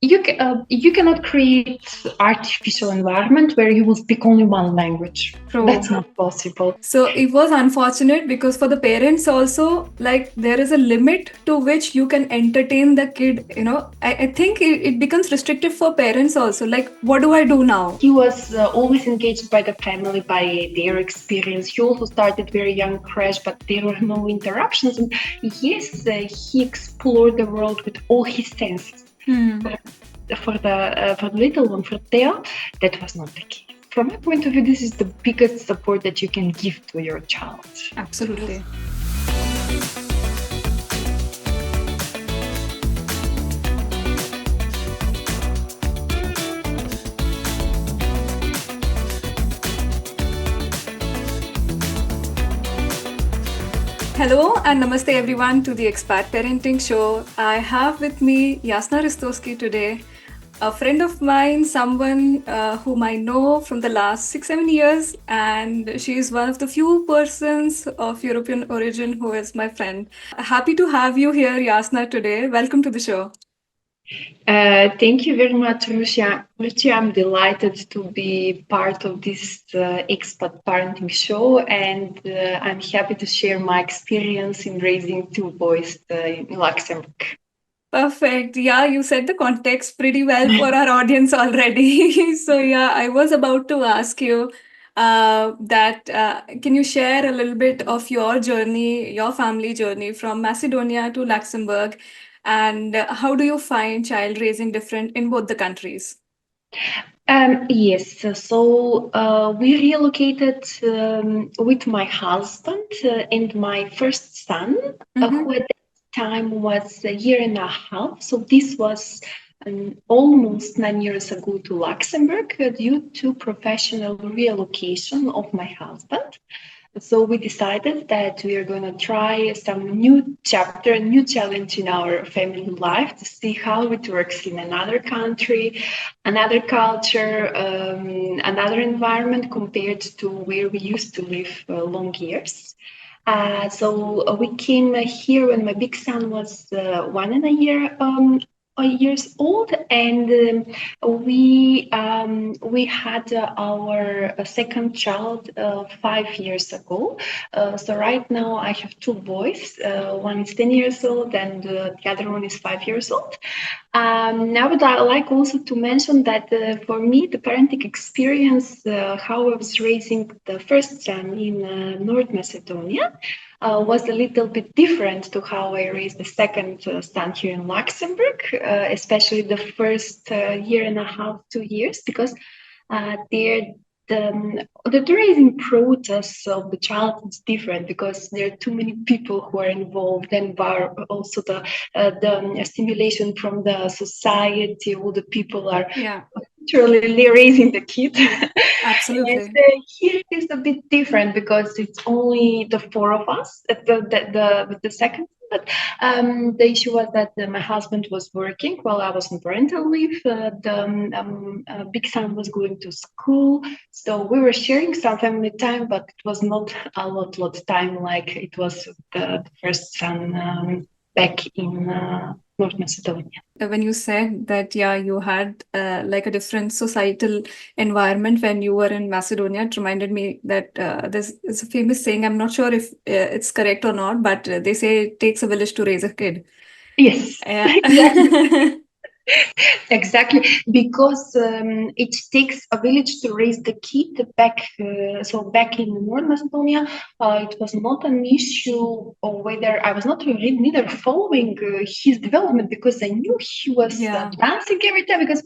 you cannot create artificial environment where you will speak only one language. True. That's not possible. So it was unfortunate because for the parents also, like there is a limit to which you can entertain the kid. I think it becomes restrictive for parents also. Like, what do I do now? He was always engaged by the family, by their experience. He also started very young crash, but there were no interruptions. And yes, he explored the world with all his senses. For the little one, for Theo, that was not the case. From my point of view, this is the biggest support that you can give to your child. Absolutely. Hello and namaste everyone to the Expat Parenting Show. I have with me Jasna today, a friend of mine, someone whom I know from the last 6-7 years, and she is one of the few persons of European origin who is my friend. Happy to have you here, Jasna, today. Welcome to the show. Thank you very much, Ruchi. I'm delighted to be part of this Expat Parenting Show, and I'm happy to share my experience in raising two boys in Luxembourg. Perfect. Yeah, you set the context pretty well for our audience already. So yeah, I was about to ask you that can you share a little bit of your journey, your family journey from Macedonia to Luxembourg, and how do you find child raising different in both the countries? Yes, so we relocated with my husband and my first son, who at that time was a year and a half. So this was almost 9 years ago to Luxembourg due to professional relocation of my husband. So we decided that we are going to try some new chapter, a new challenge in our family life to see how it works in another country, another culture, another environment compared to where we used to live long years. So we came here when my big son was 1.5 years old, and we had our second child 5 years ago. So right now I have two boys. One is 10 years old, and the other one is 5 years old. Now, but I like also to mention that for me, the parenting experience, how I was raising the first son in North Macedonia, was a little bit different to how I raised the second son here in Luxembourg, especially the first year and a half, 2 years, because there the raising process of the child is different because there are too many people who are involved, and also the stimulation from the society. All the people are literally raising the kid. Absolutely. And here it is a bit different because it's only the four of us at the second. But the issue was that my husband was working while I was on parental leave. The big son was going to school, so we were sharing some family time, but it was not a lot time like it was the first son back in North Macedonia. When you said that, yeah, you had like a different societal environment when you were in Macedonia, it reminded me that there's a famous saying, I'm not sure if it's correct or not, but they say it takes a village to raise a kid. Yes, exactly. Exactly, because it takes a village to raise the kid back. So back in North Macedonia, it was not an issue of whether I was not neither following his development because I knew he was dancing every time because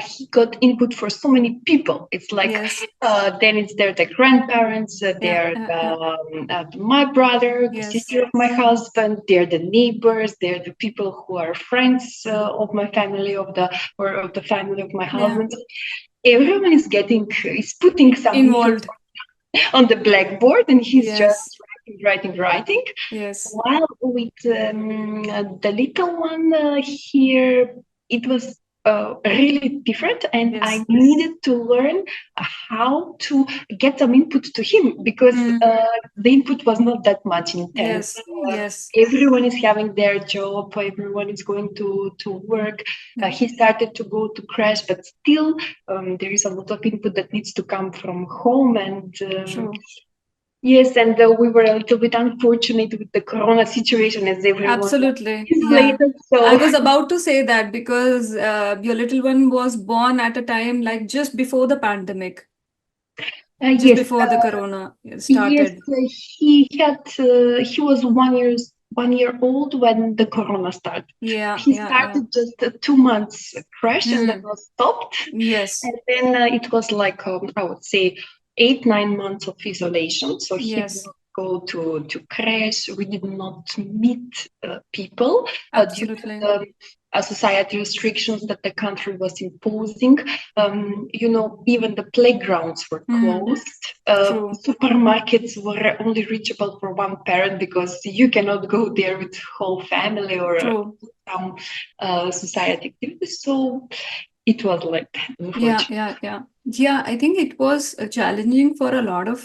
he got input for so many people. It's like then it's there the grandparents, they're my brother, the sister of my husband, they're the neighbors, they're the people who are friends of my family, of the family of my husband. Everyone is putting something involved on the blackboard, and he's just writing. Yes. While with the little one here, it was really different, and Yes. I needed to learn how to get some input to him, because the input was not that much intense. Yes. Yes. Everyone is having their job, everyone is going to work. He started to go to crash, but still there is a lot of input that needs to come from home. And True. yes, and we were a little bit unfortunate with the corona situation, as everyone was Absolutely. Yeah. isolated. I So was about to say that because your little one was born at a time like just before the pandemic, just yes, before the corona yes, started. he was 1 year old when the corona started. Yeah. He Yeah. Yeah. started just 2 months crash, and then Hmm. was stopped. Yes. And then it was like I would say 8-9 months of isolation. So he did Yes. not go to crash. We did not meet people due to Absolutely. the society restrictions that the country was imposing. Even the playgrounds were Hmm. closed. True. Supermarkets were only reachable for one parent, because you cannot go there with whole family or True. some society activities. So it was like that, Yeah, unfortunately. yeah, yeah. Yeah, I think it was challenging for a lot of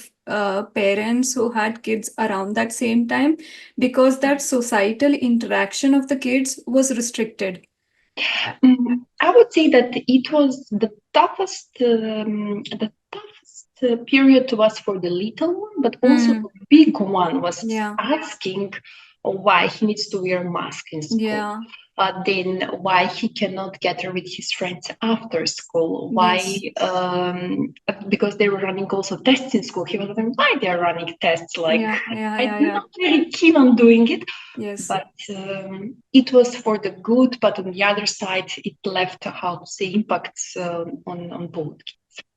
parents who had kids around that same time because that societal interaction of the kids was restricted. I would say that it was the toughest period was for the little one, but also Mm, the big one was yeah, asking why he needs to wear a mask in school. yeah, Then why he cannot gather with his friends after school? Why? yes, Because they were running also tests in school. He was wondering why they are running tests. Like yeah, yeah, yeah, I'm yeah, not very keen on doing it, yes. but it was for the good. But on the other side, it left, how to say, impacts on both.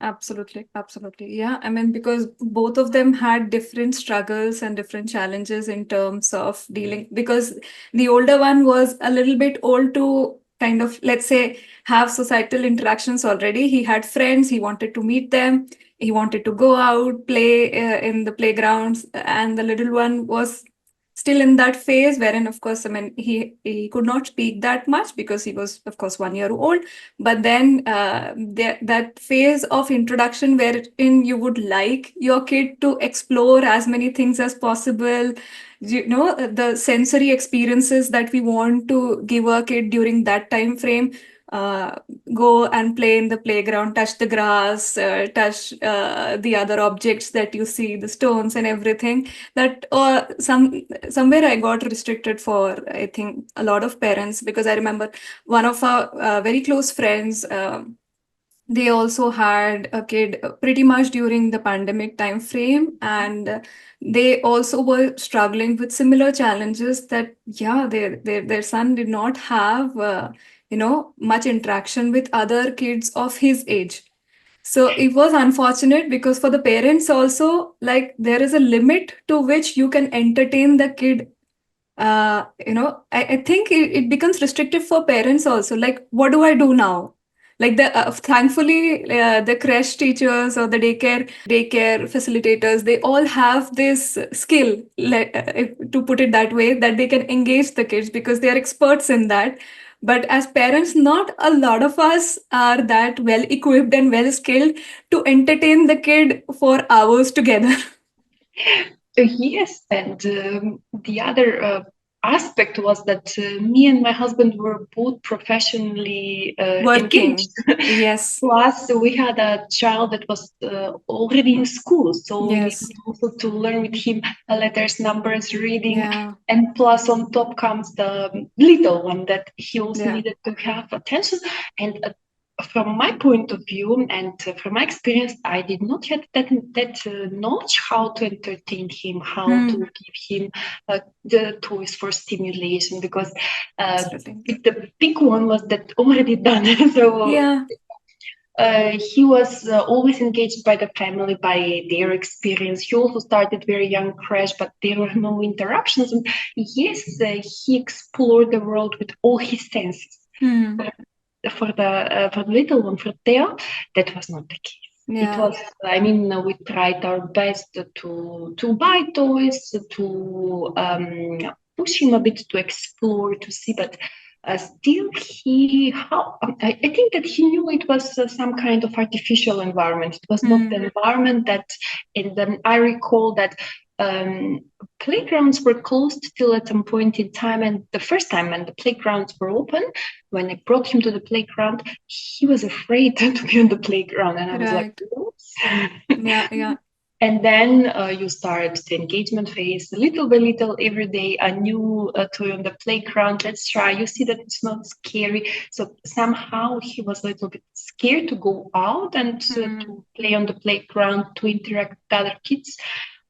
Absolutely, absolutely. Yeah, I mean, because both of them had different struggles and different challenges in terms of dealing, because the older one was a little bit old to kind of, let's say, have societal interactions already. He had friends, he wanted to meet them, he wanted to go out, play in the playgrounds, and the little one was still in that phase wherein, of course, I mean, he could not speak that much because he was, of course, 1 year old, but then that phase of introduction wherein you would like your kid to explore as many things as possible, the sensory experiences that we want to give a kid during that time frame, uh, go and play in the playground, touch the grass, touch the other objects that you see, the stones and everything. That somewhere I got restricted for, I think, a lot of parents, because I remember one of our very close friends, they also had a kid pretty much during the pandemic time frame, and they also were struggling with similar challenges that, yeah, their son did not have much interaction with other kids of his age. So it was unfortunate because for the parents also, like, there is a limit to which you can entertain the kid. I think it becomes restrictive for parents also. Like, what do I do now? Like, thankfully, the creche teachers or the daycare facilitators, they all have this skill, to put it that way, that they can engage the kids because they are experts in that. But as parents, not a lot of us are that well equipped and well skilled to entertain the kid for hours together. Yes, and the other aspect was that me and my husband were both professionally engaged. Working. Yes. Plus, we had a child that was already in school, so we needed Yes. also to learn with him letters, numbers, reading, Yeah. and plus on top comes the little one that he also Yeah. needed to have attention. And from my point of view and from my experience, I did not have that knowledge how to entertain him, how to Hmm. give him the toys for stimulation, because Absolutely. with the big one was that already done. So Yeah. he was always engaged by the family, by their experience. He also started very young crash, but there were no interruptions. And yes, he explored the world with all his senses. Hmm. For the little one, for Theo, that was not the case. It Yeah. was, I mean, we tried our best to buy toys, to push him a bit to explore, to see, but Still, I think that he knew it was some kind of artificial environment. It was not the environment that, and then I recall that playgrounds were closed till at some point in time. And the first time when the playgrounds were open, when I brought him to the playground, he was afraid to be on the playground. And I was like, oops. Yeah. And then you start the engagement phase little by little every day, a new toy on the playground. Let's try. You see that it's not scary. So somehow he was a little bit scared to go out and to play on the playground, to interact with other kids.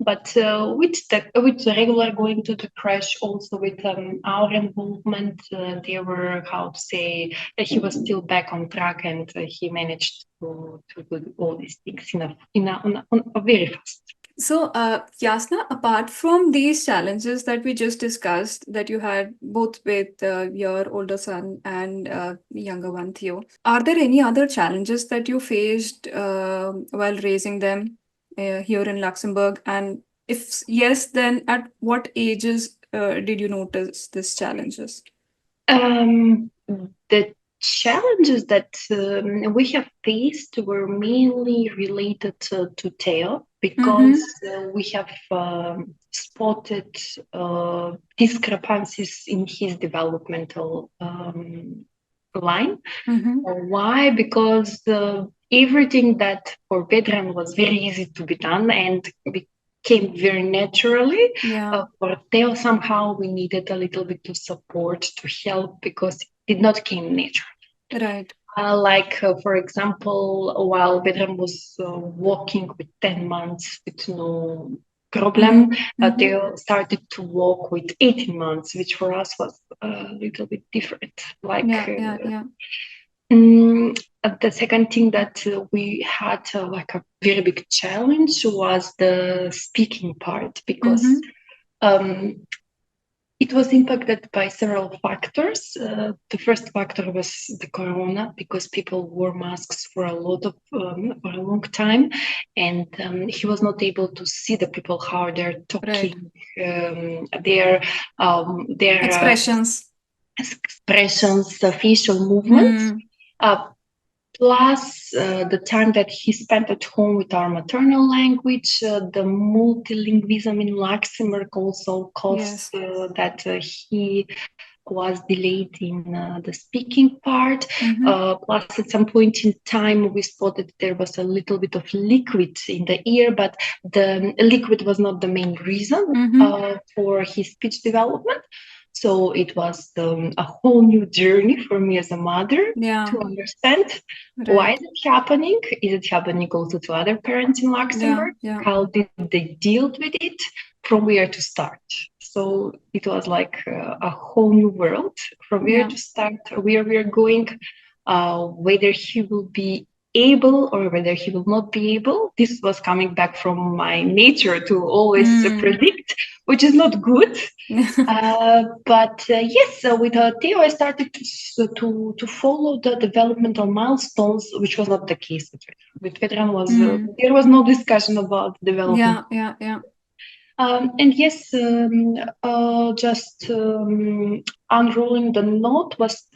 But with the regular going to the crash, also with our involvement, they were, how to say, he was still back on track, and he managed to do all these things on a very fast. So, Jasna, apart from these challenges that we just discussed, that you had both with your older son and younger one, Theo, are there any other challenges that you faced while raising them here in Luxembourg? And if yes, then at what ages did you notice these challenges? The challenges that we have faced were mainly related to Theo, because we have spotted discrepancies in his developmental line. Why? Because everything that for Vedran was very easy to be done and came very naturally. For Theo, somehow we needed a little bit of support to help, because it did not came naturally. Right. For example, while Vedran was walking with 10 months with no problem, Theo started to walk with 18 months, which for us was a little bit different. The second thing that we had like a very big challenge was the speaking part, because it was impacted by several factors. The first factor was the corona, because people wore masks for a long time, and he was not able to see the people how they're talking, their expressions, facial movements. Plus, the time that he spent at home with our maternal language, the multilingualism in Luxembourg also caused that he was delayed in the speaking part. Plus, at some point in time, we spotted there was a little bit of liquid in the ear, but the liquid was not the main reason for his speech development. So it was a whole new journey for me as a mother to understand why is it happening. Is it happening also to other parents in Luxembourg? How did they deal with it? From where to start? So it was like a whole new world. From where to start, where we are going, whether he will be able or whether he will not be able. This was coming back from my nature to always predict, which is not good. But yes, with Theo, I started to follow the developmental milestones, which was not the case with Vedran. There was no discussion about development. And yes, just unrolling the knot was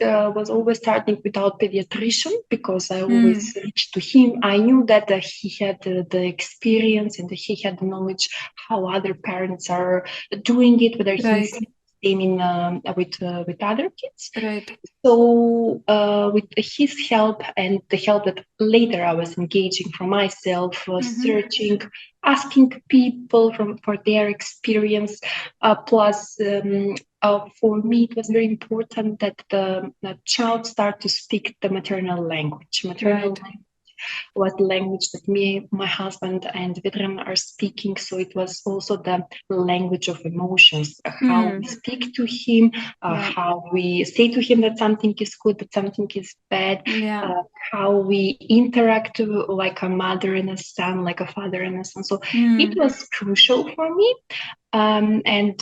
always starting without pediatrician, because I always reached to him. I knew that he had the experience and he had the knowledge how other parents are doing it, whether he's same with other kids. So with his help and the help that later I was engaging for myself, searching, asking people for their experience. Plus, for me, it was very important that the child start to speak the maternal language. Language was the language that me, my husband, and Vedran are speaking. So it was also the language of emotions, how we speak to him, how we say to him that something is good, that something is bad, how we interact like a mother and a son, like a father and a son. So it was crucial for me. And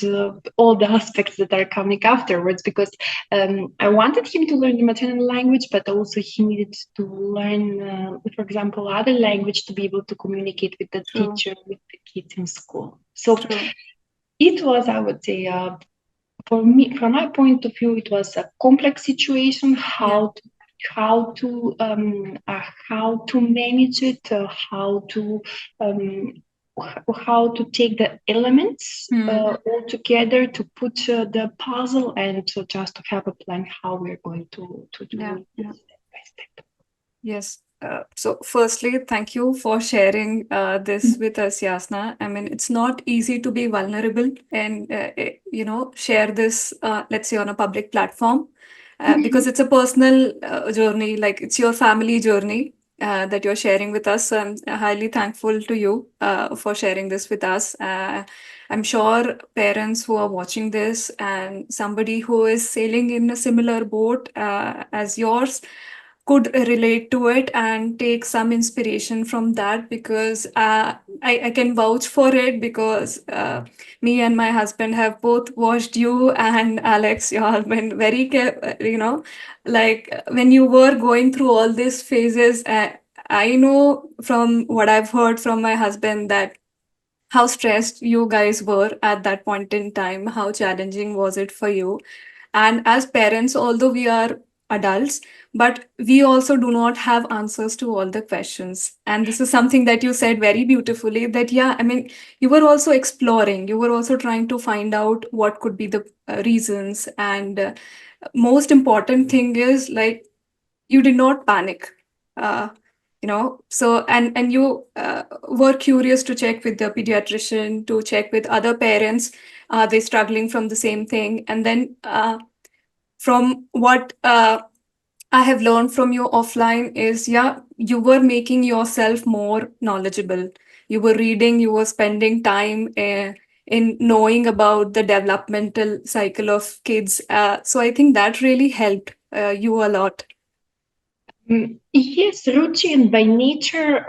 all the aspects that are coming afterwards, because I wanted him to learn the maternal language, but also he needed to learn, for example, other language to be able to communicate with the teacher, with the kids in school. So it was, I would say, a for me, from my point of view, it was a complex situation. How to manage it, um, how to take the elements all together to put the puzzle, and so just to have a plan how we're going to do it step by step. Yes. So firstly, thank you for sharing this with us, Jasna. I mean, it's not easy to be vulnerable and, share this, let's say, on a public platform, because it's a personal journey, like it's your family journey that you're sharing with us. So I'm highly thankful to you for sharing this with us. I'm sure parents who are watching this and somebody who is sailing in a similar boat as yours could relate to it and take some inspiration from that, because I can vouch for it, because me and my husband have both watched you and Alex. You have been very like when you were going through all these phases. I know from what I've heard from my husband that how stressed you guys were at that point in time, how challenging was it for you. And as parents, although we are adults, but we also do not have answers to all the questions. And this is something that you said very beautifully, that, yeah, I mean, you were also exploring, you were also trying to find out what could be the reasons. And most important thing is, like, you did not panic. Uh, so and you were curious to check with the pediatrician, to check with other parents, are they struggling from the same thing. And then from what I have learned from you offline is, yeah, you were making yourself more knowledgeable. You were reading, you were spending time in knowing about the developmental cycle of kids. So I think that really helped you a lot. Yes, Ruchi, and by nature,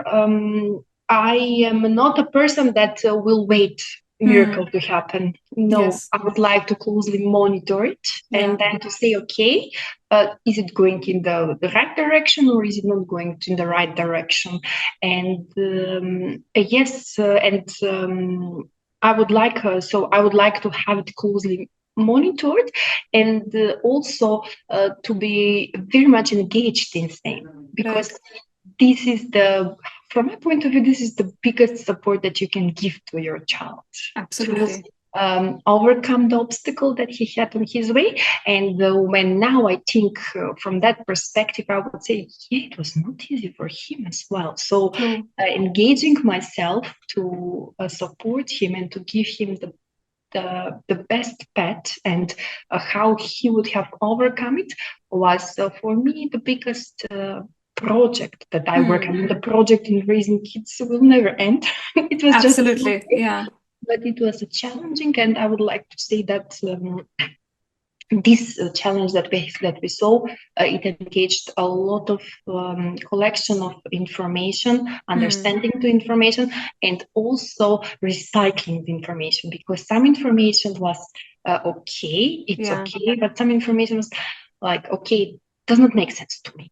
I am not a person that will wait miracle to happen. No, Yes. I would like to closely monitor it and then to say, okay, is it going in the right direction, or is it not going in the right direction? And yes, I would like I would like to have it closely monitored, and also to be very much engaged in same, because this is from my point of view, this is the biggest support that you can give to your child. Absolutely. To overcome the obstacle that he had on his way. And when now I think from that perspective, I would say, yeah, it was not easy for him as well. So engaging myself to support him and to give him the best path, and how he would have overcome it was for me the biggest project that I work on. The project in raising kids will never end. It was Absolutely. just but it was a challenging, and I would like to say that this challenge that we saw, it engaged a lot of collection of information, understanding the information, and also recycling the information, because some information was okay, okay, but some information was like, okay, it does not make sense to me.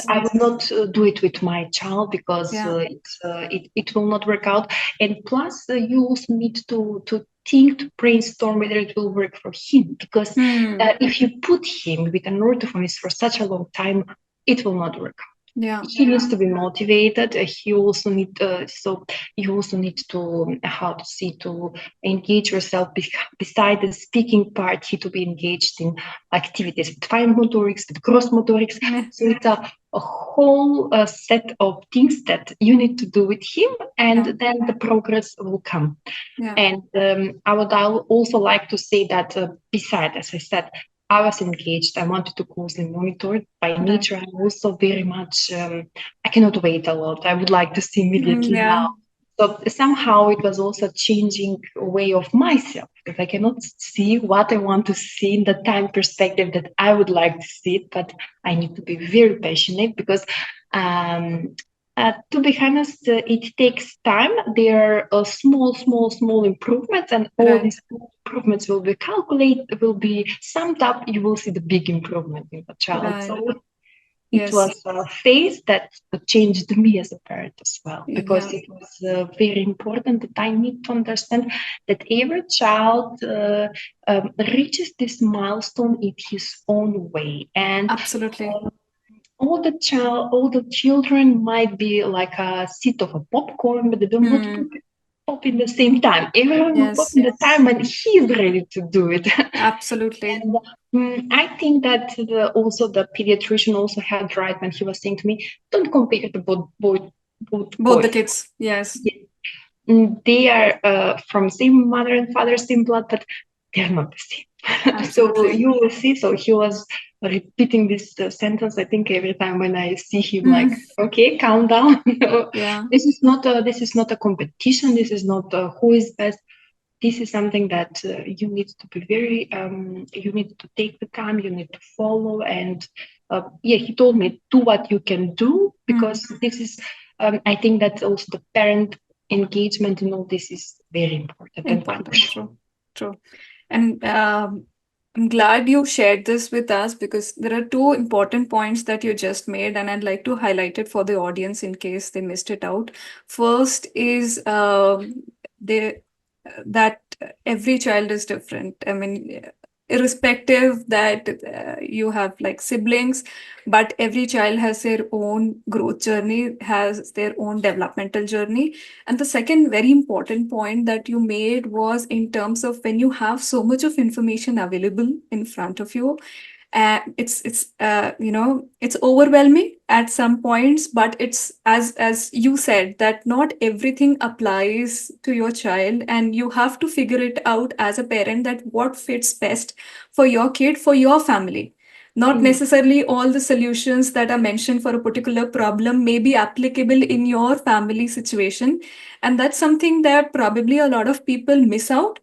I will not do it with my child, because it will not work out. And plus, you also need to think, to brainstorm whether it will work for him, because if you put him with an orthophonist for such a long time, it will not work out. He needs to be motivated. He also need you also need to to engage yourself beside the speaking part. He to be engaged in activities with fine motorics, with gross motorics. So it's a whole set of things that you need to do with him, and then the progress will come. And I would also like to say that besides, as I said, I was engaged. I wanted to closely monitor it. By nature, I'm also very much, I cannot wait a lot. I would like to see immediately now. So somehow it was also a changing way of myself, because I cannot see what I want to see in the time perspective that I would like to see it, but I need to be very passionate, because to be honest, it takes time. There are small improvements, and all these improvements will be calculated, will be summed up. You will see the big improvement in the child. So it was a phase that changed me as a parent as well, because it was very important that I need to understand that every child reaches this milestone in his own way. And absolutely. All the children might be like a seat of a popcorn, but they don't want to pop in the same time. Everyone will pop in the time when he's ready to do it. Absolutely. And I think that also the pediatrician also had right when he was saying to me, don't compare the both the kids. Yes. They are from same mother and father, same blood, but they're not the same. So you will see. So he was repeating this sentence, I think, every time when I see him, like, okay, calm down. This is not a competition. This is not who is best. This is something that you need to be very, you need to take the time, you need to follow. And he told me, do what you can do, because this is, I think that also the parent engagement in all this is very important. True. And I'm glad you shared this with us, because there are two important points that you just made, and I'd like to highlight it for the audience in case they missed it out. First is that every child is different. I mean, irrespective that you have like siblings, but every child has their own growth journey, has their own developmental journey. And the second very important point that you made was in terms of when you have so much of information available in front of you, it's it's overwhelming at some points, but it's as you said, that not everything applies to your child, and you have to figure it out as a parent, that what fits best for your kid, for your family. Not necessarily all the solutions that are mentioned for a particular problem may be applicable in your family situation. And that's something that probably a lot of people miss out.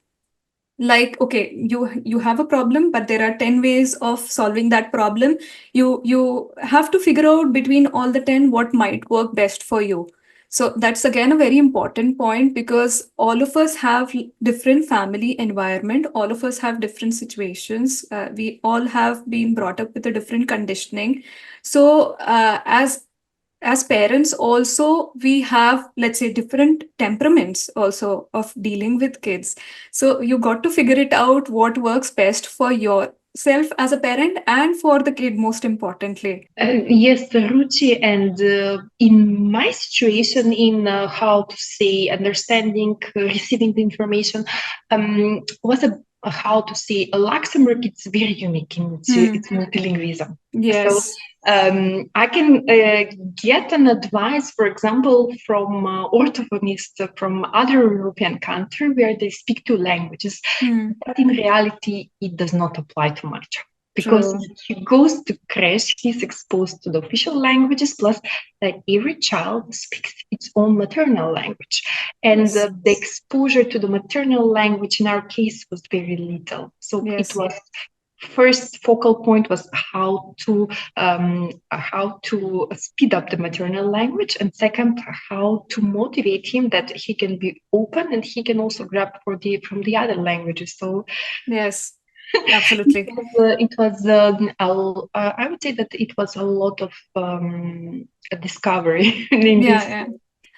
Like, okay, you have a problem, but there are 10 ways of solving that problem. You have to figure out between all the 10 what might work best for you. So that's again a very important point, because all of us have different family environment, all of us have different situations, we all have been brought up with a different conditioning. So as parents also, we have, let's say, different temperaments also of dealing with kids. So you got to figure it out what works best for yourself as a parent and for the kid, most importantly. Yes, Ruchi, and in my situation, in how to say understanding, receiving the information, was how to say Luxembourg. It's very unique in its multilingualism. Yes. So I can get an advice, for example, from orthophonists from other European country where they speak two languages, but in reality, it does not apply to my child. Because he goes to creche, he's exposed to the official languages, plus that every child speaks its own maternal language. And the exposure to the maternal language in our case was very little. So it was first focal point was how to speed up the maternal language, and second, how to motivate him that he can be open and he can also grab from the other languages. So yes. Absolutely. It was I would say that it was a lot of a discovery in this.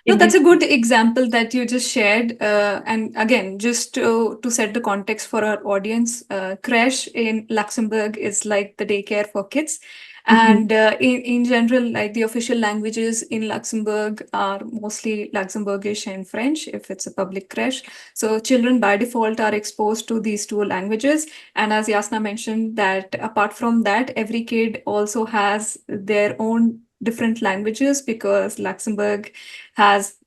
No, that's a good example that you just shared. And again, just to set the context for our audience, creche in Luxembourg is like the daycare for kids. And in general, like the official languages in Luxembourg are mostly Luxembourgish and French if it's a public creche. So children by default are exposed to these two languages. And as Jasna mentioned, that apart from that, every kid also has their own different languages, because Luxembourg has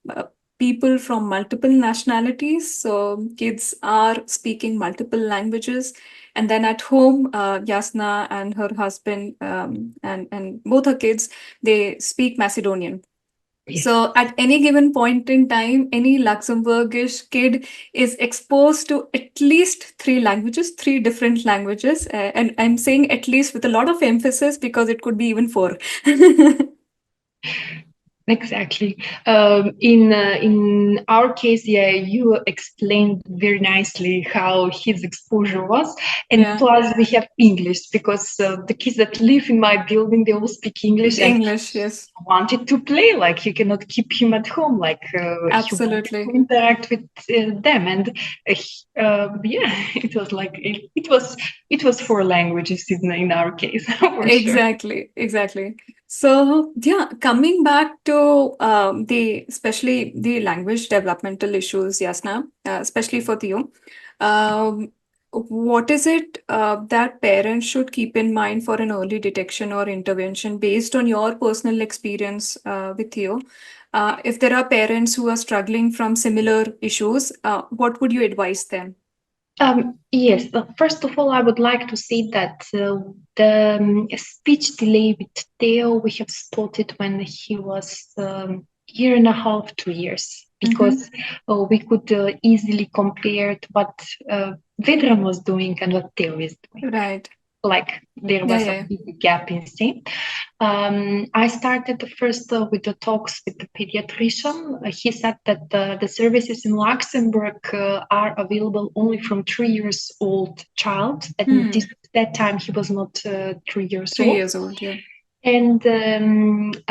people from multiple nationalities. So kids are speaking multiple languages. And then at home, Jasna and her husband and both her kids, they speak Macedonian. Yes. So at any given point in time, any Luxembourgish kid is exposed to at least three languages, three different languages. And I'm saying at least with a lot of emphasis, because it could be even four. Exactly. In our case, yeah, you explained very nicely how his exposure was, and Yeah. plus we have English because the kids that live in my building, they all speak English, and English, yes. wanted to play. Like you cannot keep him at home. Like he wanted to Absolutely. interact with them, and yeah, it was like it was four languages in our case for sure. Exactly. So, yeah, coming back to especially the language developmental issues, Yasna, especially for Theo, um, what is it that parents should keep in mind for an early detection or intervention based on your personal experience with Theo? If there are parents who are struggling from similar issues, what would you advise them? Yes, first of all, I would like to say that the speech delay with Theo we have spotted when he was year and a half, 2 years, Mm-hmm. because we could easily compare to what Vedran was doing and what Theo is doing. Right. Like there Yeah, was a yeah. big gap in same. I started first with the talks with the pediatrician. He said that the services in Luxembourg are available only from 3 years old child. At that time, he was not 3 years 3 old. years old, yeah. And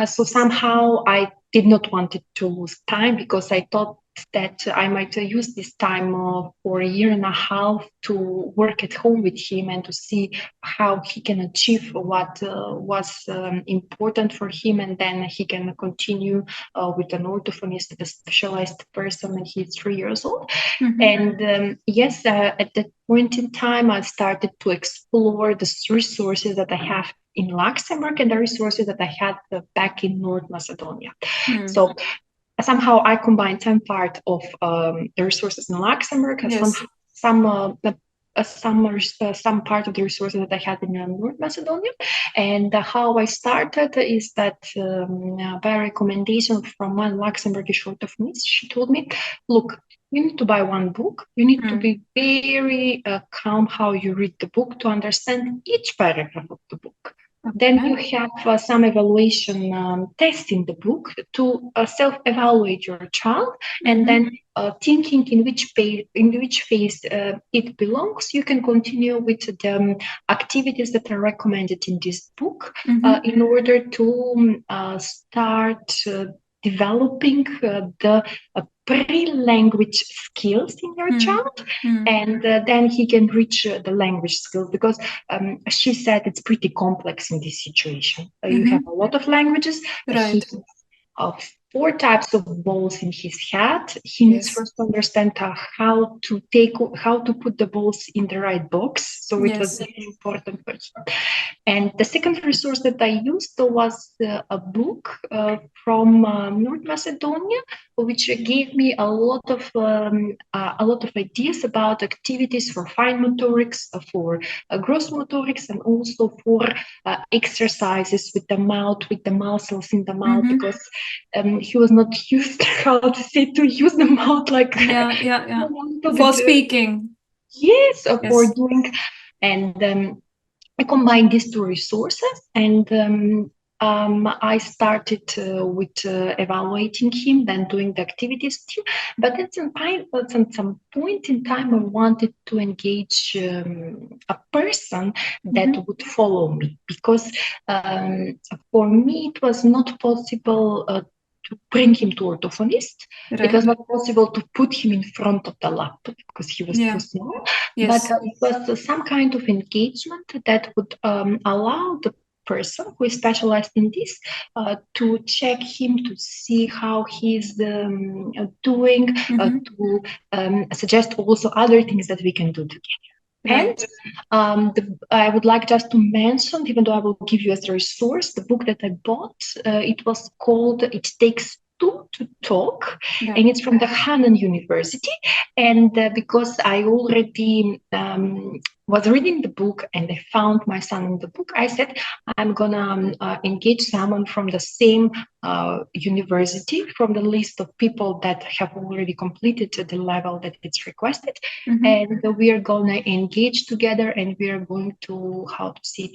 so somehow I did not want it to lose time because I thought that I might use this time for a year and a half to work at home with him and to see how he can achieve what was important for him, and then he can continue with an orthophonist, a specialized person when he's 3 years old. And yes, at that point in time, I started to explore the resources that I have in Luxembourg and the resources that I had back in North Macedonia. So somehow I combined some part of the resources in Luxembourg and Yes. some part of the resources that I had in North Macedonia. And how I started is that by recommendation from one Luxembourgish orthophonist, she told me, look, you need to buy one book. You need to be very calm how you read the book to understand each paragraph of the book. Then you have some evaluation tests in the book to self-evaluate your child, and then thinking in which phase it belongs, you can continue with the activities that are recommended in this book in order to start developing the pre-language skills in your child, and then he can reach the language skills, because she said it's pretty complex in this situation. You have a lot of languages. Right. He has 4 types of balls in his head. He needs Yes. first to understand how to put the balls in the right box. So it was Yes. very important for him. And the second resource that I used was a book from North Macedonia, which gave me a lot of ideas about activities for fine motorics, for gross motorics, and also for exercises with the mouth, with the muscles in the mouth, because he was not used how to say to use the mouth like Yeah. For bit, speaking. yes, for Yes. doing. And I combined these two resources, and I started with evaluating him, then doing the activities too. But at some point in time, I wanted to engage a person that would follow me, because for me it was not possible to bring him to orthophonist. Right. It was not possible to put him in front of the laptop because he was too small. But Yes. it was some kind of engagement that would allow the person who is specialized in this to check him, to see how he's doing, to suggest also other things that we can do together. Right. And I would like just to mention, even though I will give you as a resource, the book that I bought, it was called It Takes Two to Talk, and it's from the Hanan University. And because I already was reading the book and I found my son in the book, I said, I'm gonna engage someone from the same university, from the list of people that have already completed the level that it's requested. And we are gonna engage together and we are going to,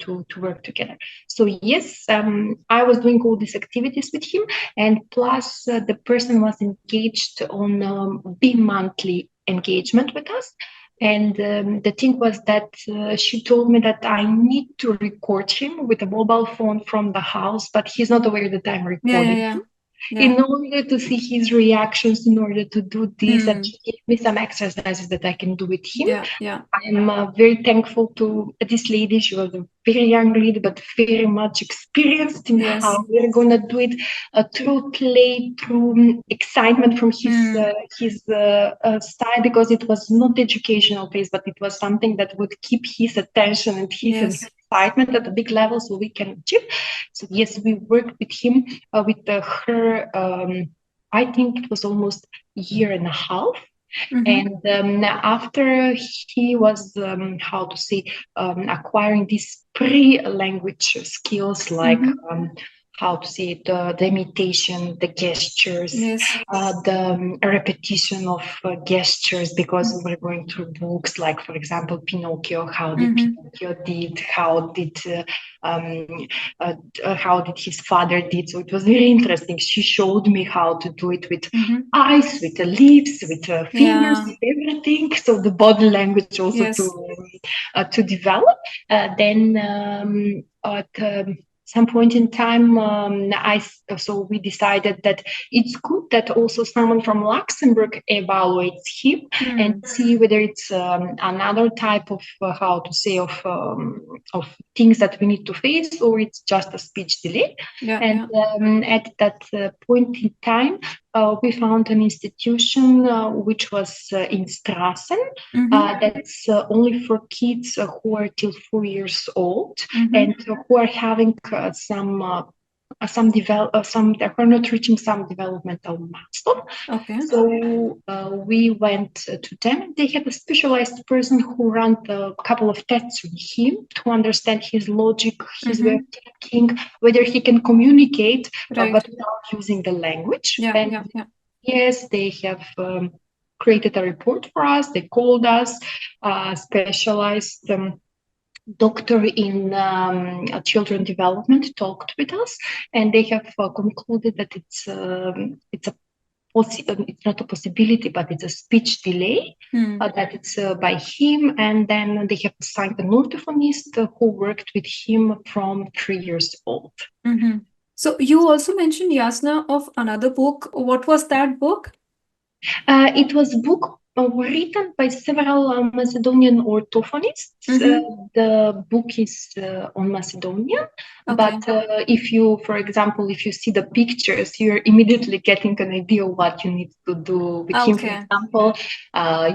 to work together. So yes, I was doing all these activities with him, and plus the person was engaged on bi-monthly engagement with us. And the thing was that she told me that I need to record him with a mobile phone from the house, but he's not aware that I'm recording him. In order to see his reactions, in order to do this, and she gave me some exercises that I can do with him. I'm very thankful to this lady. She was a very young lady, but very much experienced in how we're going to do it through play, through excitement from his side, because it was not educational phase, but it was something that would keep his attention and his excitement at a big level so we can achieve. So yes, we worked with him, with her, I think it was almost a year and a half. And after he was, acquiring these pre-language skills, like how to say the imitation, the gestures, the repetition of gestures, because we're going through books like, for example, Pinocchio. How did Pinocchio did? How did his father did? So it was very interesting. She showed me how to do it with eyes, with the lips, with fingers, with everything. So the body language also to develop. Then at some point in time, so we decided that it's good that also someone from Luxembourg evaluates him and see whether it's another type of of things that we need to face, or it's just a speech delay. At that point in time, we found an institution which was in Strassen, that's only for kids who are till 4 years old and who are having that are not reaching some developmental milestone. So we went to them. They had a specialized person who ran a couple of tests on him to understand his logic, his way of thinking, whether he can communicate, but without using the language. Yes, they have created a report for us. They called us, specialized doctor in children development talked with us, and they have concluded that it's not a possibility, but it's a speech delay, that it's by him. And then they have assigned an orthophonist who worked with him from 3 years old. So you also mentioned, Jasna, of another book. What was that book? It was a book written by several Macedonian orthophonists. The book is on Macedonian, but if you, for example, if you see the pictures, you're immediately getting an idea of what you need to do with him. For example,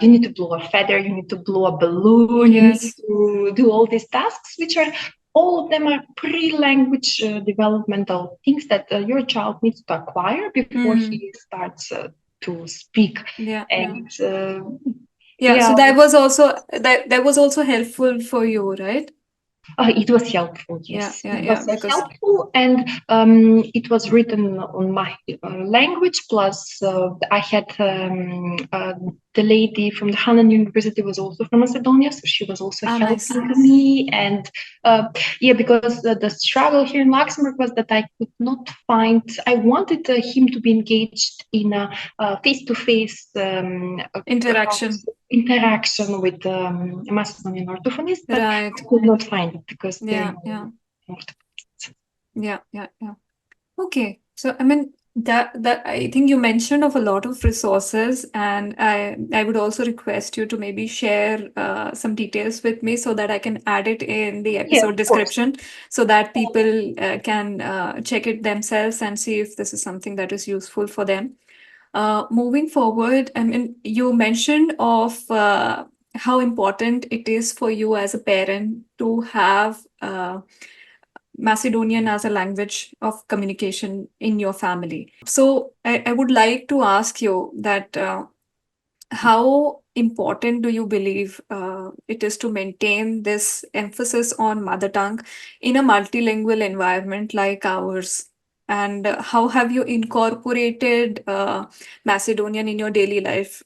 you need to blow a feather, you need to blow a balloon, you need to do all these tasks, which are all of them are pre-language developmental things that your child needs to acquire before he starts to speak. So that was also helpful for you, right? It was helpful, yes. It was helpful, and it was written on my language. Plus, I had the lady from the Hanan University was also from Macedonia, so she was also helping me. And because the struggle here in Luxembourg was that I could not find. I wanted him to be engaged in a face-to-face interaction with Macedonian orthophonist, but I could not find it because they're Okay, so I mean that I think you mentioned of a lot of resources, and I would also request you to maybe share some details with me so that I can add it in the episode description, so that people can check it themselves and see if this is something that is useful for them. Moving forward, I mean, you mentioned of how important it is for you as a parent to have Macedonian as a language of communication in your family. So I would like to ask you that how important do you believe it is to maintain this emphasis on mother tongue in a multilingual environment like ours? And how have you incorporated Macedonian in your daily life?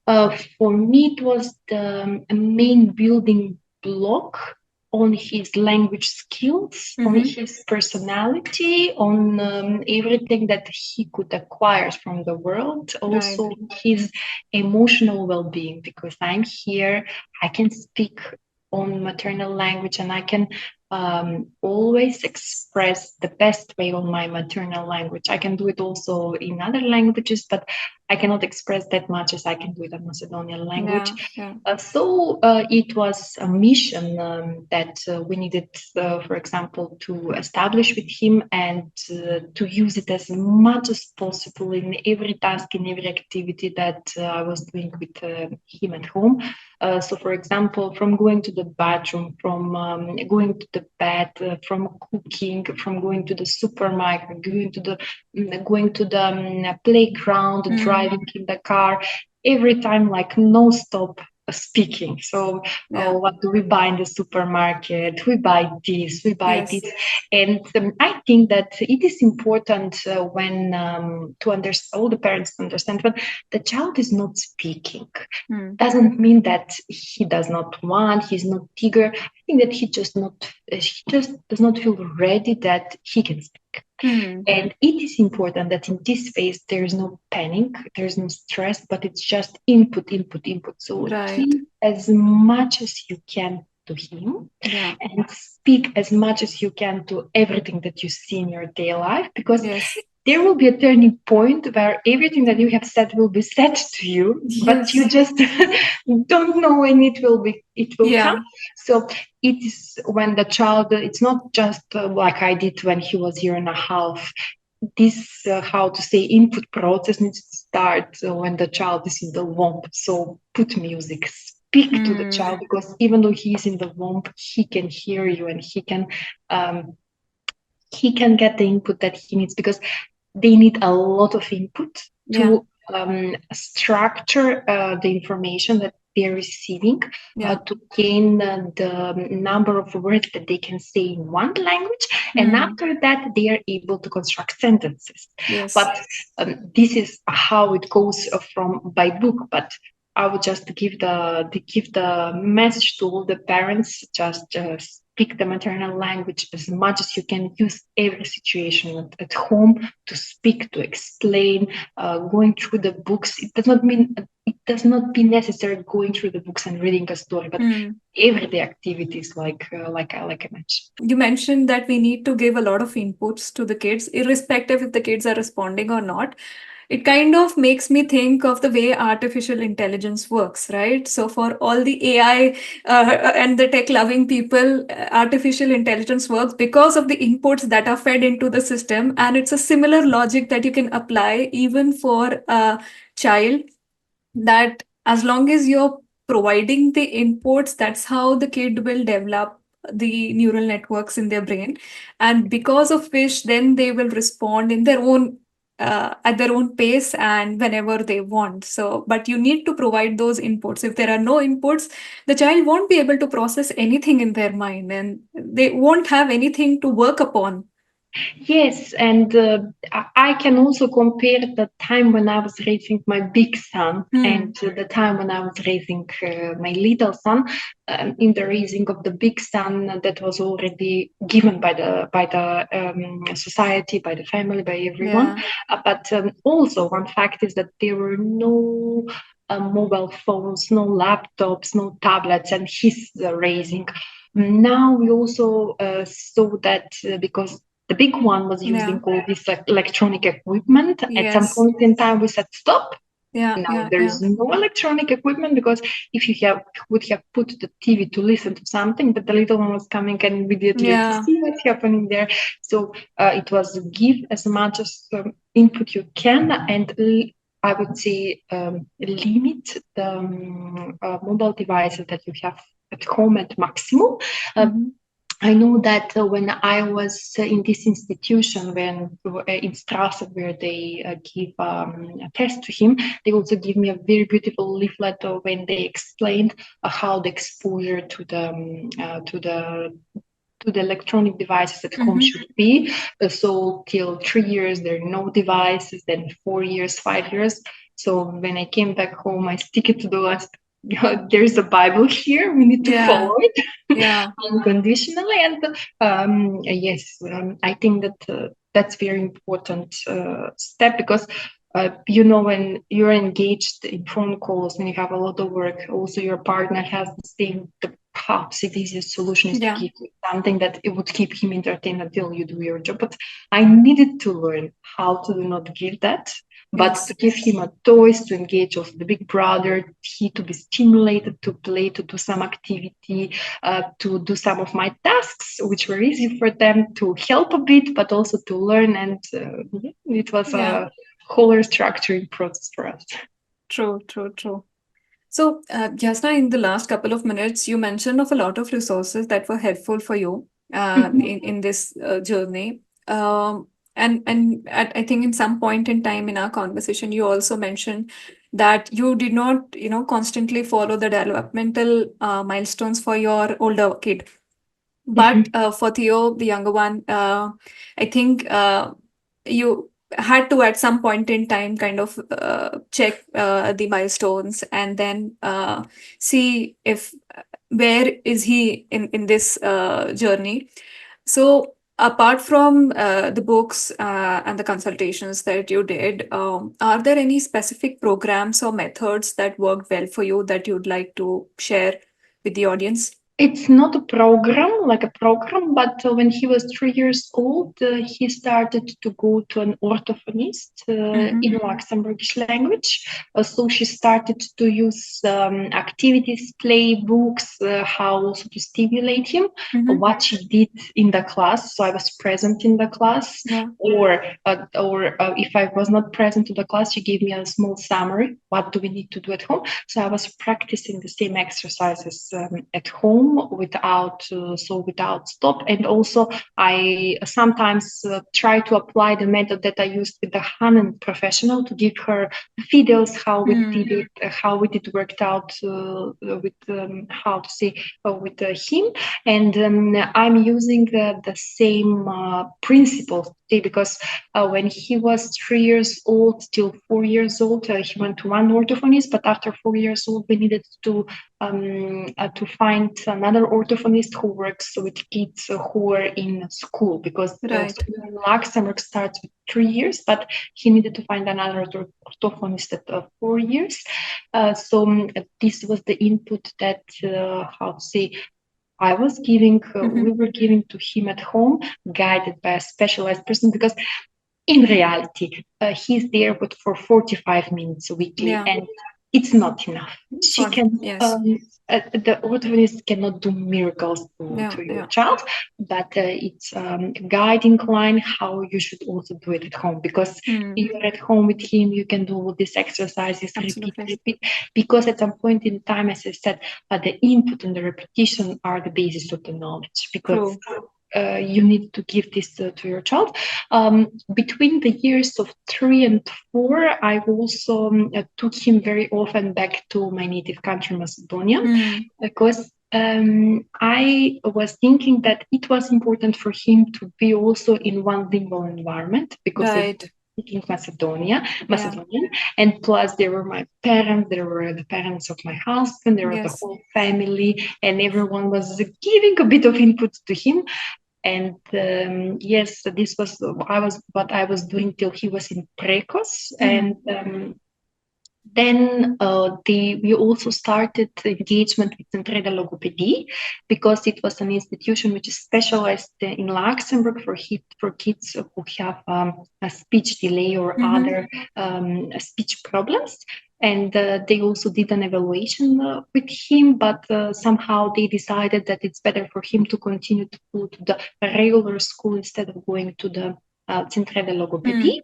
For me, it was the main building block on his language skills, on his personality, on everything that he could acquire from the world, also his emotional well-being. Because I'm here, I can speak on maternal language, and I can always express the best way on my maternal language. I can do it also in other languages, but I cannot express that much as I can do it in Macedonian language. So it was a mission that we needed, for example, to establish with him and to use it as much as possible in every task, in every activity that I was doing with him at home. So, for example, from going to the bathroom, from going to the bed, from cooking, from going to the supermarket, going to the playground, driving in the car, every time, like no stop speaking. So what do we buy in the supermarket? We buy this, we buy this. And I think that it is important when to understand, all the parents understand when the child is not speaking. Doesn't mean that he does not want, he's not eager. I think that he just does not feel ready that he can speak. And it is important that in this phase there's no panic, there's no stress, but it's just input. So give as much as you can to him and speak as much as you can to everything that you see in your daily life, because there will be a turning point where everything that you have said will be said to you, but you just don't know when it will come. So it is when the child, it's not just like I did when he was 1.5 years. This, how to say, input process needs to start when the child is in the womb. So put music, speak to the child, because even though he is in the womb, he can hear you and he can get the input that he needs, because they need a lot of input to structure the information that they're receiving, to gain the number of words that they can say in one language, and after that they are able to construct sentences. But this is how it goes from by book. But I would just give the message to all the parents: just speak the maternal language as much as you can. Use every situation at home to speak, to explain. Going through the books, it does not be necessary going through the books and reading a story, but everyday activities like I mentioned. You mentioned that we need to give a lot of inputs to the kids, irrespective if the kids are responding or not. It kind of makes me think of the way artificial intelligence works, right? So for all the AI and the tech loving people, artificial intelligence works because of the inputs that are fed into the system. And it's a similar logic that you can apply even for a child, that as long as you're providing the inputs, that's how the kid will develop the neural networks in their brain, and because of which then they will respond in their own at their own pace and whenever they want. So but you need to provide those inputs. If there are no inputs, the child won't be able to process anything in their mind and they won't have anything to work upon. Yes, and I can also compare the time when I was raising my big son and the time when I was raising my little son. In the raising of the big son, that was already given by the society, by the family, by everyone. But also one fact is that there were no mobile phones, no laptops, no tablets, and his raising. Now we also saw that because the big one was using all this electronic equipment. At some point in time, we said, stop. Now there's no electronic equipment, because if you would have put the TV to listen to something, but the little one was coming and immediately to see what's happening there. So it was give as much as input you can, and I would say limit the mobile devices that you have at home at maximum. I know that when I was in this institution, when in Strasbourg, where they give a test to him, they also give me a very beautiful leaflet when they explained how the exposure to the electronic devices at home should be. So till 3 years, there are no devices. Then 4 years, 5 years. So when I came back home, I stick it to the last. There's a Bible here. We need to follow it unconditionally. And yes, I think that that's very important step, because when you're engaged in phone calls, when you have a lot of work, also your partner has the same. Perhaps the easiest solution is to give you something that it would keep him entertained until you do your job. But I needed to learn how to do not give that, but to give him a toys, to engage also the big brother, he to be stimulated, to play, to do some activity, to do some of my tasks, which were easy for them, to help a bit, but also to learn. And it was a whole restructuring process for us. True. So, Jasna, in the last couple of minutes, you mentioned of a lot of resources that were helpful for you in this journey. And I think in some point in time in our conversation, you also mentioned that you did not, constantly follow the developmental milestones for your older kid. But for Theo, the younger one, I think you had to at some point in time kind of check the milestones and then see if where is he in this journey. So apart from the books and the consultations that you did, are there any specific programs or methods that worked well for you that you'd like to share with the audience? It's not a program, but when he was 3 years old, he started to go to an orthophonist in Luxembourgish language. So she started to use activities, playbooks, how also to stimulate him, what she did in the class. So I was present in the class, or if I was not present in the class, she gave me a small summary. What do we need to do at home? So I was practicing the same exercises at home without stop. And also I sometimes try to apply the method that I used with the Hanan professional, to give her videos how we did it, how we did worked out with how to say with him. And I'm using the same principles, because when he was 3 years old till 4 years old, he went to one orthophonist, but after 4 years old, we needed to find another orthophonist who works with kids who are in school, because Luxembourg starts with 3 years, but he needed to find another orthophonist at 4 years. So this was the input that I was giving, we were giving to him at home, guided by a specialized person, because in reality, he's there for 45 minutes weekly, and it's not enough. She can, the orthophonist cannot do miracles to your child, but it's a guiding line how you should also do it at home, because if you're at home with him, you can do all these exercises, repeat, because at some point in time, as I said, the input and the repetition are the basis of the knowledge, because you need to give this to your child. Between the years of 3 and 4, I also took him very often back to my native country, Macedonia, because I was thinking that it was important for him to be also in one lingual environment, because speaking Macedonian, and plus there were my parents, there were the parents of my husband, there was the whole family, and everyone was giving a bit of input to him. And yes, this was what I was doing till he was in Precos, and then we also started engagement with Centre de Logopedie, because it was an institution which is specialized in Luxembourg for kids who have a speech delay or other speech problems. And they also did an evaluation with him, but somehow they decided that it's better for him to continue to go to the regular school instead of going to the Centre de Logopedie.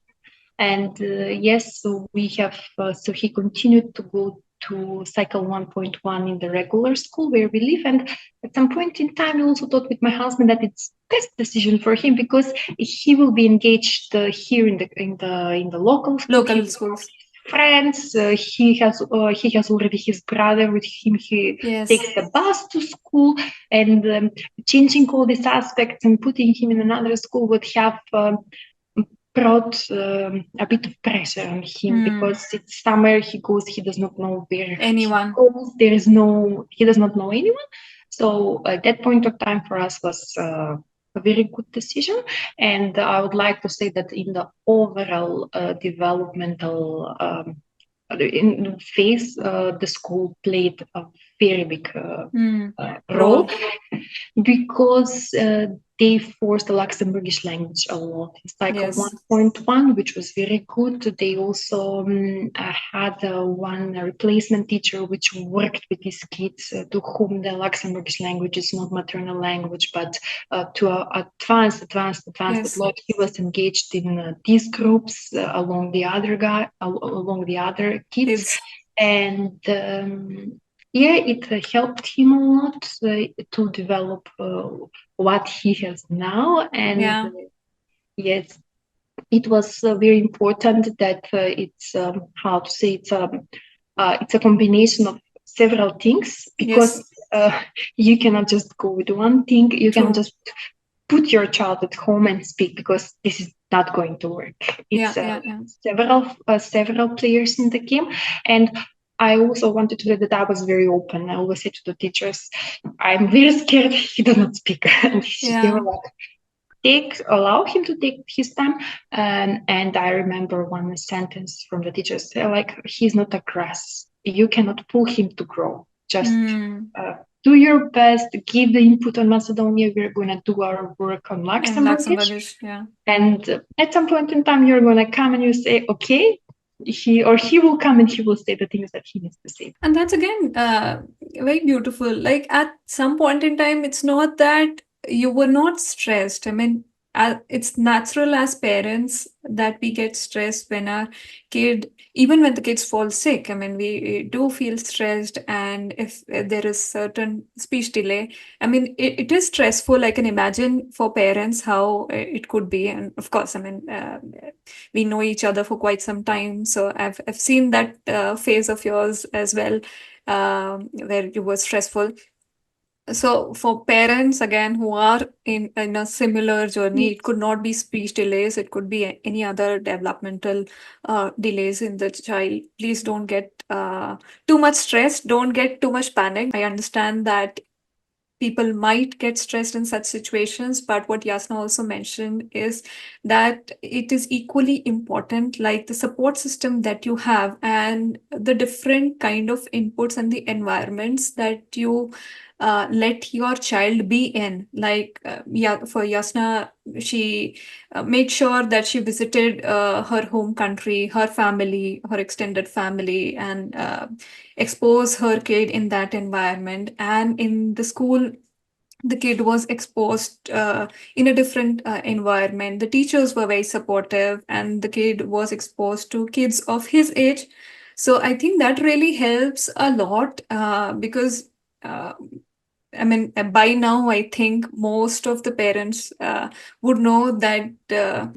And yes, so we have. So he continued to go to cycle 1.1 in the regular school where we live. And at some point in time, we also thought with my husband that it's best decision for him because he will be engaged here in the local school. Local schools. Friends, he has already his brother with him. He takes the bus to school, and changing all these aspects and putting him in another school would have brought a bit of pressure on him because it's summer. He goes, he does not know where anyone he goes. He does not know anyone. So at that point of time for us was a very good decision. And I would like to say that in the overall developmental phase, the school played a very big role because they forced the Luxembourgish language a lot. It's like a 1.1, which was very good. They also had one replacement teacher which worked with these kids to whom the Luxembourgish language is not maternal language, but to advanced. Like he was engaged in these groups along the other kids. And it helped him a lot to develop what he has now. And yes, it was very important that it's it's a combination of several things because you cannot just go with one thing. You cannot just put your child at home and speak because this is not going to work. It's several players in the game. And I also wanted to say that I was very open. I always said to the teachers, I'm very scared he does not speak. And they were like, allow him to take his time. And I remember one sentence from the teachers, like, he's not a grass. You cannot pull him to grow. Just do your best, give the input on Macedonia. We're going to do our work on Luxembourgish. And at some point in time, you're going to come and you say, okay, he will come and he will say the things that he needs to say. And that's again very beautiful. Like at some point in time, it's not that you were not stressed. I mean, it's natural as parents that we get stressed when our kid, even when the kids fall sick. I mean, we do feel stressed, and if there is certain speech delay, I mean, it is stressful. I can imagine for parents how it could be. And of course, I mean, we know each other for quite some time, so I've seen that phase of yours as well, where you were stressful. So for parents, again, who are in a similar journey, it could not be speech delays, it could be any other developmental delays in the child. Please don't get too much stressed, don't get too much panicked. I understand that people might get stressed in such situations, but what Jasna also mentioned is that it is equally important, like the support system that you have and the different kind of inputs and the environments that you let your child be in. Like for Jasna, she made sure that she visited her home country, her family, her extended family, and expose her kid in that environment. And in the school, the kid was exposed in a different environment. The teachers were very supportive, and the kid was exposed to kids of his age. So I think that really helps a lot because I mean, by now, I think most of the parents would know that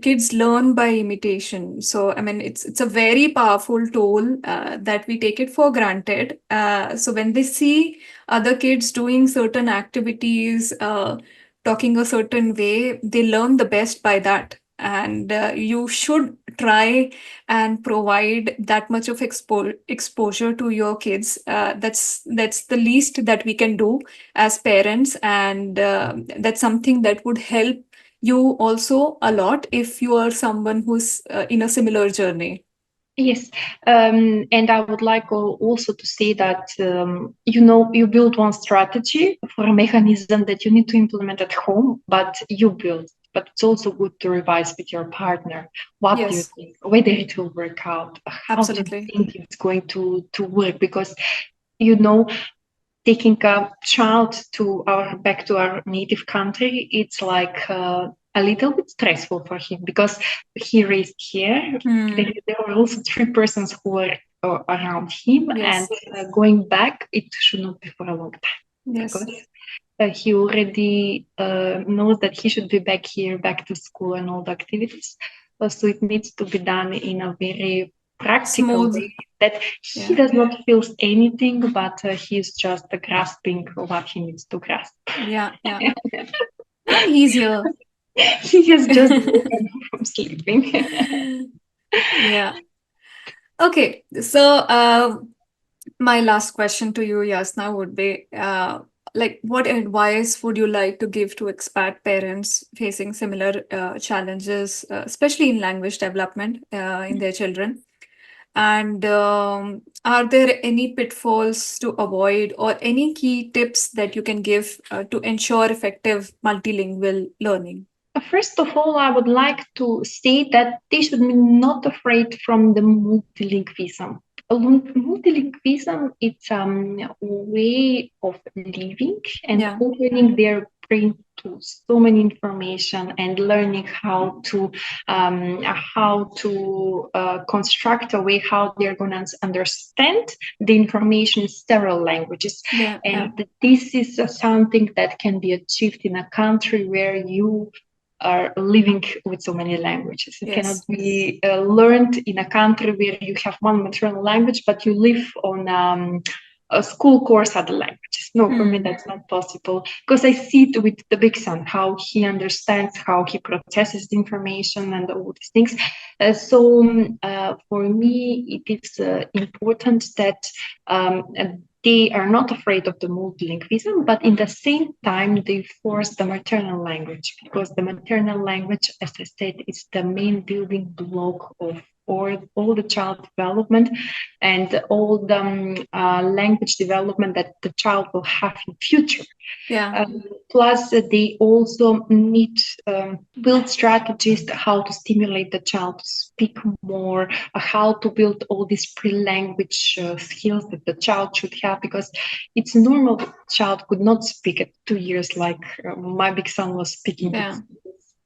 kids learn by imitation. So, I mean, it's a very powerful tool that we take it for granted. So when they see other kids doing certain activities, talking a certain way, they learn the best by that. And you should try and provide that much of exposure to your kids. That's the least that we can do as parents, and that's something that would help you also a lot if you are someone who's in a similar journey. Yes, and I would like also to say that, you build one strategy for a mechanism that you need to implement at home, but you build. But it's also good to revise with your partner. What do you think? Whether it will work out? How do you think it's going to work? Because, taking a child back to our native country, it's like a little bit stressful for him because he raised here. There were also 3 persons who were around him, Yes. and going back, it should not be for a long time. Yes. Because he already knows that he should be back here, back to school and all the activities. So it needs to be done in a very practical Smooth. way, that he Yeah. does not feel anything, but he's just grasping what he needs to grasp. Yeah. Yeah. And easier. He has just woken up from sleeping. Yeah. Okay. So, my last question to you, Yasna, would be like, what advice would you like to give to expat parents facing similar challenges, especially in language development in their children? And are there any pitfalls to avoid or any key tips that you can give to ensure effective multilingual learning? First of all, I would like to say that they should be not afraid from the multilingualism. Multilingualism is a way of living and Yeah. opening their brain to so many information and learning how to construct a way how they're going to understand the information in several languages. Yeah. Yeah. And this is something that can be achieved in a country where you are living with so many languages. It cannot Yes. be learned in a country where you have one maternal language, but you live on a school course other languages. No, for me that's not possible, because I see it with the big son, how he understands, how he processes the information and all these things. For me, it is important that they are not afraid of the multilingualism, but in the same time, they force the maternal language, because the maternal language, as I said, is the main building block of all the child development and all the language development that the child will have in future. Yeah. Plus, they also need build strategies how to stimulate the child to speak more, how to build all these pre-language skills that the child should have, because it's normal that the child could not speak at 2 years like my big son was speaking. Yeah.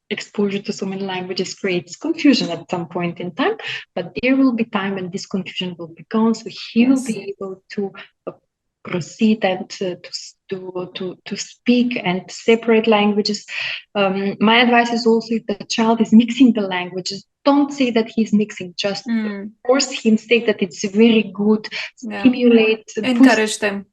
Exposure to so many languages creates confusion at some point in time, but there will be time when this confusion will be gone, so he will be able to proceed and to speak and separate languages. My advice is also, if the child is mixing the languages, don't say that he's mixing, just force him, say that it's very good, stimulate, encourage them.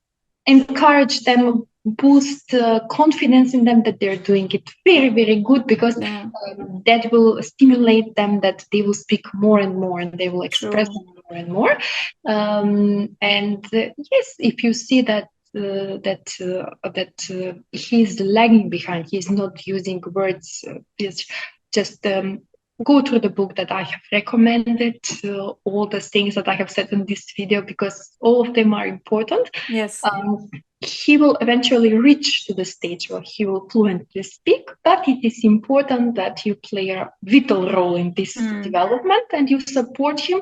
Encourage them, boost confidence in them that they're doing it very, very good, because that will stimulate them, that they will speak more and more and they will express more and more. Yes, if you see that he's lagging behind, he's not using words, just go through the book that I have recommended, all the things that I have said in this video, because all of them are important. Yes. He will eventually reach to the stage where he will fluently speak, but it is important that you play a vital role in this development, and you support him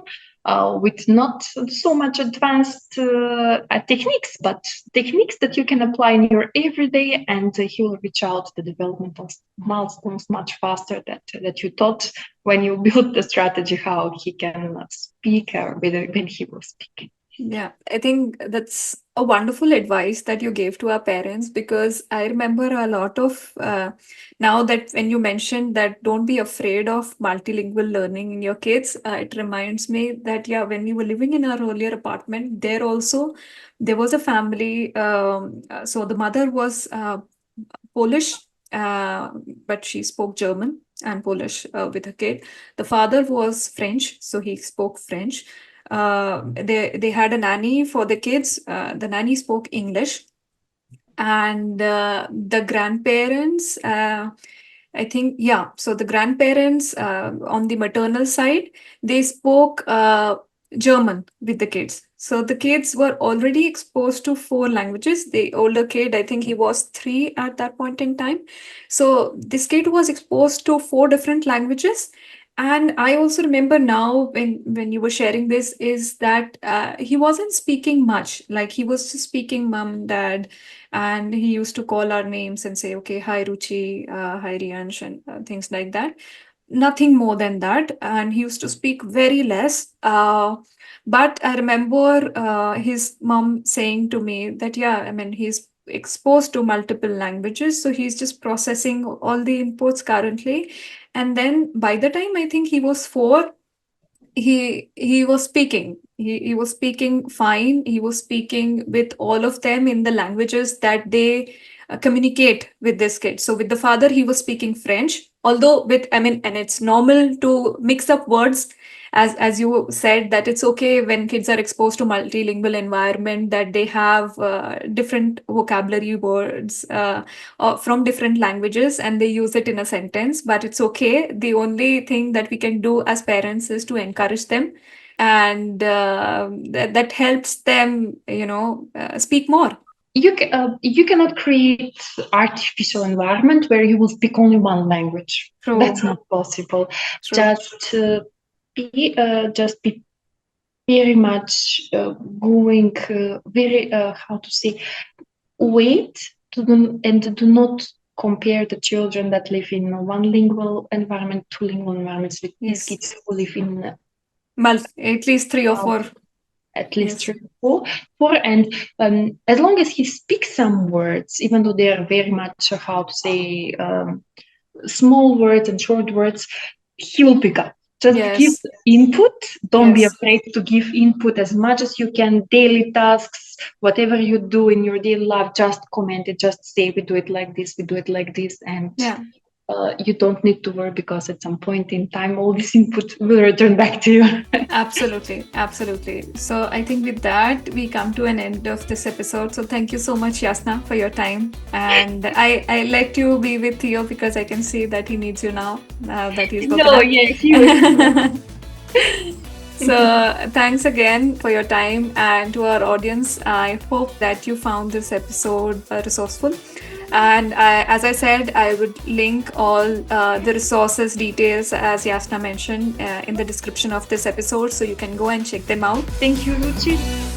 with not so much advanced techniques, but techniques that you can apply in your everyday, and he will reach out to the developmental milestones much faster that you thought when you built the strategy how he can speak when he will speak. Yeah, I think that's a wonderful advice that you gave to our parents, because I remember a lot of now that when you mentioned that don't be afraid of multilingual learning in your kids, it reminds me that when we were living in our earlier apartment, there was a family. So the mother was Polish, but she spoke German and Polish with her kid. The father was French, so he spoke French. They had a nanny for the kids. The nanny spoke English, and the grandparents, I think, so the grandparents on the maternal side, they spoke German with the kids. So the kids were already exposed to 4 languages. The older kid, I think he was 3 at that point in time. So this kid was exposed to 4 different languages. And I also remember now when you were sharing this, is that he wasn't speaking much. Like, he was just speaking mom, dad, and he used to call our names and say, okay, hi Ruchi, hi Riansh, and things like that. nothing more than that, and he used to speak very less. But I remember his mom saying to me that, yeah, I mean, he's exposed to multiple languages, so he's just processing all the inputs currently. And then by the time I think he was 4, he was speaking. He was speaking fine. He was speaking with all of them in the languages that they communicate with this kid. So with the father, he was speaking French. Although with, I mean, and it's normal to mix up words, as you said, that it's okay when kids are exposed to multilingual environment, that they have different vocabulary words from different languages, and they use it in a sentence. But it's okay. The only thing that we can do as parents is to encourage them, and that helps them, speak more. You cannot create artificial environment where you will speak only one language. True. That's not possible. True. Just be very much going very how to say, wait to them, and do not compare the children that live in one lingual environment, two lingual environments, with these kids who live in at least 3 or 4. At least 3 or 4. And as long as he speaks some words, even though they are very much how to say small words and short words, he will pick up. Just give input. Don't be afraid to give input as much as you can. Daily tasks, whatever you do in your daily life, just comment it. Just say, we do it like this, we do it like this. And you don't need to worry, because at some point in time, all this input will return back to you. Absolutely. So I think with that, we come to an end of this episode. So thank you so much, Jasna, for your time. And I let you be with Theo, because I can see that he needs you now. That he's broken up. He was. So thanks again for your time, and to our audience, I hope that you found this episode resourceful. And as I said, I would link all the resources, details, as Jasna mentioned, in the description of this episode, so you can go and check them out. Thank you, Ruchi.